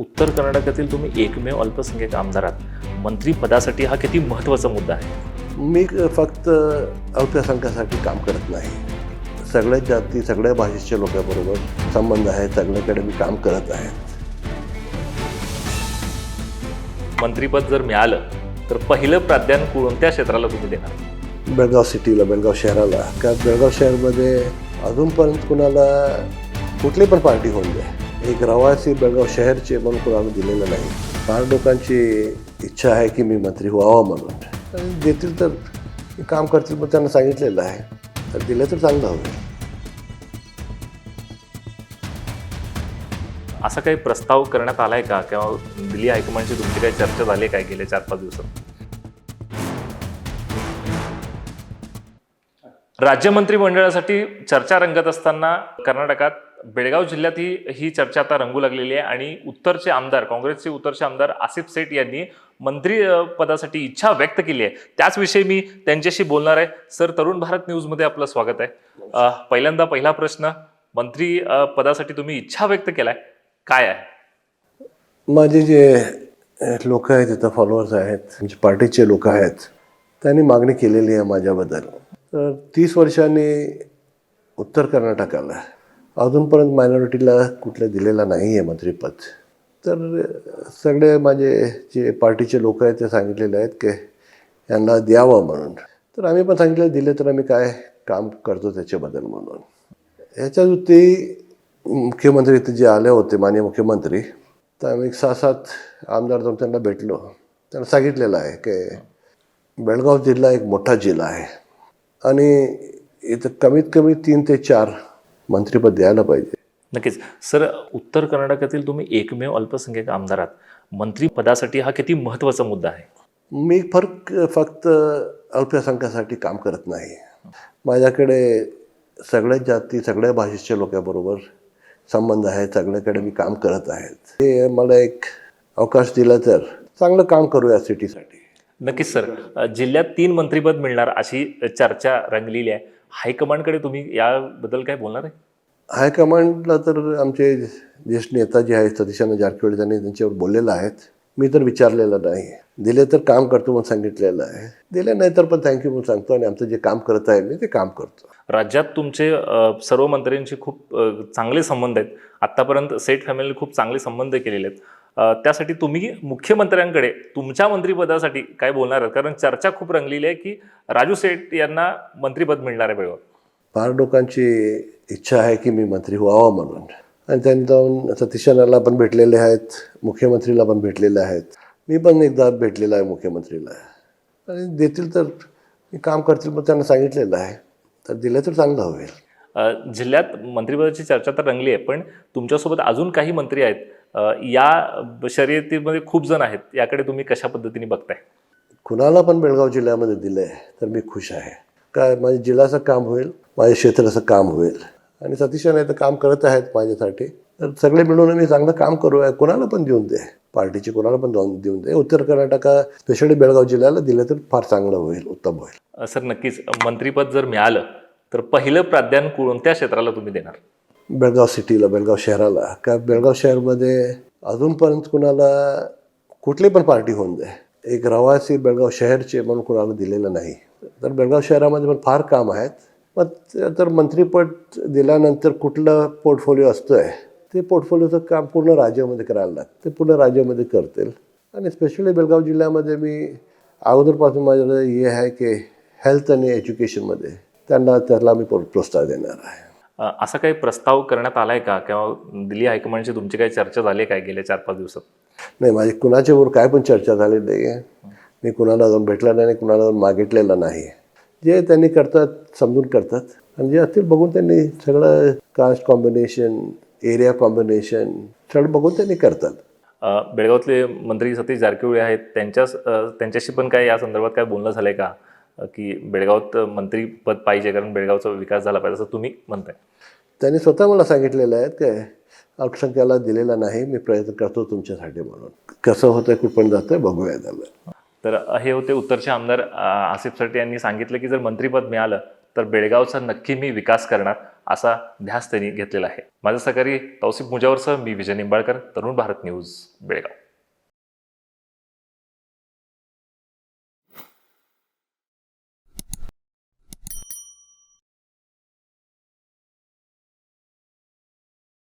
उत्तर कर्नाटकातील तुम्ही एकमेव अल्पसंख्याक आमदार आहात. मंत्रिपदासाठी हा किती महत्त्वाचा मुद्दा आहे? मी फक्त अल्पसंख्याकासाठी काम करत नाही. सगळ्याच जाती, सगळ्या भाषेच्या लोकांबरोबर संबंध आहे. सगळ्याकडे मी काम करत आहे. मंत्रिपद जर मिळालं तर पहिलं प्राधान्य कोणत्या क्षेत्राला तुम्ही देणार? बेळगाव सिटीला, बेळगाव शहराला. कारण बेळगाव शहरमध्ये अजूनपर्यंत कुणाला कुठली पण पार्टी होऊन द्या, एक रहिवासी बेळगाव शहरचे म्हणून कुणाला दिलेलं नाही. फार लोकांची इच्छा आहे की मी मंत्री व्हावं म्हणून. आणि देतील तर काम करतील, पण त्यांना सांगितलेलं आहे. तर दिलं तर चांगलं होईल. असा काही प्रस्ताव करण्यात आला आहे का किंवा दिल्ली हायकमांडची तुमची काही चर्चा झाली काय गेल्या 4-5 दिवसात? राज्य मंत्रिमंडळासाठी चर्चा रंगत असताना कर्नाटकात बेळगाव जिल्ह्यात ही चर्चा आता रंगू लागलेली आहे आणि उत्तरचे आमदार, काँग्रेसचे उत्तरचे आमदार आसिफ सेठ यांनी मंत्री पदासाठी इच्छा व्यक्त केली आहे. त्याचविषयी मी त्यांच्याशी बोलणार आहे. सर, तरुण भारत न्यूजमध्ये आपलं स्वागत आहे. पहिला प्रश्न, मंत्री पदासाठी तुम्ही इच्छा व्यक्त केलाय, काय आहे? माझे जे लोक आहेत, तिथं फॉलोअर्स आहेत, म्हणजे पार्टीचे लोक आहेत, त्यांनी मागणी केलेली आहे माझ्याबद्दल. तर 30 वर्षांनी उत्तर कर्नाटकाला अजूनपर्यंत मायनॉरिटीला कुठलं दिलेलं नाही आहे मंत्रिपद. तर सगळे माझे जे पार्टीचे लोक आहेत ते सांगितलेले आहेत की यांना द्यावं म्हणून. तर आम्ही पण सांगितलं दिले तर आम्ही काय काम करतो त्याच्याबद्दल म्हणून. ह्याच्यावरती मुख्यमंत्री इथे जे आले होते, माननीय मुख्यमंत्री, तर आम्ही 6-7 आमदार जाऊन त्यांना भेटलो. त्यांना सांगितलेलं आहे की बेळगाव जिल्हा एक मोठा जिल्हा आहे आणि इथं कमीत कमी 3 ते 4 मंत्रिपद द्यायला पाहिजे. नक्कीच. सर, उत्तर कर्नाटकातील तुम्ही एकमेव अल्पसंख्याक आमदार आहात. मंत्रिपदासाठी हा किती महत्त्वाचा मुद्दा आहे? मी फक्त अल्पसंख्याकासाठी काम करत नाही. माझ्याकडे सगळ्याच जाती, सगळ्या भाषेच्या लोकांबरोबर संबंध आहे. सगळ्याकडे मी काम करत आहे. हे मला एक अवकाश दिला तर चांगलं काम करू या सिटीसाठी. नक्कीच सर. जिल्ह्यात 3 मंत्रिपद मिळणार अशी चर्चा रंगलेली आहे. हायकमांडकडे तुम्ही याबद्दल काय बोलणार आहे? हायकमांडला तर आमचे ज्येष्ठ नेता जे आहेत सतीशानंद जारकिहोळी, त्यांनी त्यांच्यावर बोललेलं आहेत. मी तर विचारलेलं नाही. दिले तर काम करतो म्हणून सांगितलेलं आहे. दिले नाही तर पण थँक्यू म्हणून सांगतो आणि आमचं जे काम करत आहे मी ते काम करतो. राज्यात तुमचे सर्व मंत्र्यांशी खूप चांगले संबंध आहेत. आत्तापर्यंत सेठ फॅमिली खूप चांगले संबंध केलेले आहेत. त्यासाठी तुम्ही मुख्यमंत्र्यांकडे तुमच्या मंत्रिपदासाठी काय बोलणार आहात? कारण चर्चा खूप रंगलेली आहे की राजू सेठ यांना मंत्रिपद मिळणार आहे बेळगाव. फार लोकांची इच्छा आहे की मी मंत्री व्हावं म्हणून. आणि त्यांनी जाऊन सतीशानंदला पण भेटलेले आहेत, मुख्यमंत्रीला पण भेटलेले आहेत. मी पण एकदा भेटलेला आहे मुख्यमंत्रीला. आणि देतील तर काम करतील, पण त्यांना सांगितलेलं आहे. तर दिलं तर चांगलं होईल. जिल्ह्यात मंत्रिपदाची चर्चा तर रंगली आहे, पण तुमच्यासोबत अजून काही मंत्री आहेत. या शर्यतीमध्ये खूप जण आहेत. याकडे तुम्ही कशा पद्धतीने बघताय? कुणाला पण बेळगाव जिल्ह्यामध्ये दिलं आहे तर मी खुश आहे. काय माझ्या जिल्ह्याचं काम होईल, माझ्या क्षेत्राचं काम होईल. आणि सतीशाने तर काम करत आहेत माझ्यासाठी. तर सगळे मिळून मी चांगलं काम करूया. कुणाला पण देऊन दे, पार्टीचे कुणाला पण देऊन दे. उत्तर कर्नाटका स्पेशली बेळगाव जिल्ह्याला दिलं तर फार चांगलं होईल, उत्तम होईल. सर, नक्कीच. मंत्रिपद जर मिळालं तर पहिलं प्राधान्य कोणत्या क्षेत्राला तुम्ही देणार? बेळगाव सिटीला, बेळगाव शहराला. कारण बेळगाव शहरमध्ये अजूनपर्यंत कुणाला कुठली पण पार्टी होऊन द्या, एक रहिवासी बेळगाव शहरचे म्हणून कुणाला दिलेलं नाही. तर बेळगाव शहरामध्ये पण फार काम आहेत. मग तर मंत्रिपद दिल्यानंतर कुठलं पोर्टफोलिओ असतं आहे ते पोर्टफोलिओचं काम पूर्ण राज्यामध्ये करायला लागतं. ते पूर्ण राज्यामध्ये करतील. आणि स्पेशली बेळगाव जिल्ह्यामध्ये मी अगोदरपासून माझं हे आहे की हेल्थ आणि एज्युकेशनमध्ये त्याला मी प्रोत्साहन देणार आहे. असा काही प्रस्ताव करण्यात आलाय का किंवा दिल्ली हायकमांडची तुमची काही चर्चा झाली काय गेल्या 4-5 दिवसात? नाही, माझी कुणाच्यावर काय पण चर्चा झाली नाही आहे. मी कुणाला जाऊन भेटला नाही, कुणाला जाऊन मागितलेलं नाही. जे त्यांनी करतात समजून करतात आणि जे असतील बघून त्यांनी सगळं कास्ट कॉम्बिनेशन, एरिया कॉम्बिनेशन सगळं बघून त्यांनी करतात. बेळगावातले मंत्री सतीश जारकिहोळी आहेत, त्यांच्याशी पण काय या संदर्भात काय बोलणं झालंय का की बेळगावात मंत्रीपद पाहिजे कारण बेळगावचा विकास झाला पाहिजे असं तुम्ही म्हणताय? त्यांनी स्वतः मला सांगितलेलं आहे की अल्पसंख्याला दिलेला नाही, मी प्रयत्न करतो तुमच्यासाठी म्हणून. कसं होतं, कुठपर्यंत जातं बघूया त्याला. तर हे होते उत्तरचे आमदार आसिफ सेठ यांनी सांगितलं की जर मंत्रिपद मिळालं तर बेळगावचा नक्की मी विकास करणार. असा ध्यास त्यांनी घेतलेला आहे. माझं सहकारी तौसिफ मुजावरसह मी विजय निंबाळकर, तरुण भारत न्यूज, बेळगाव.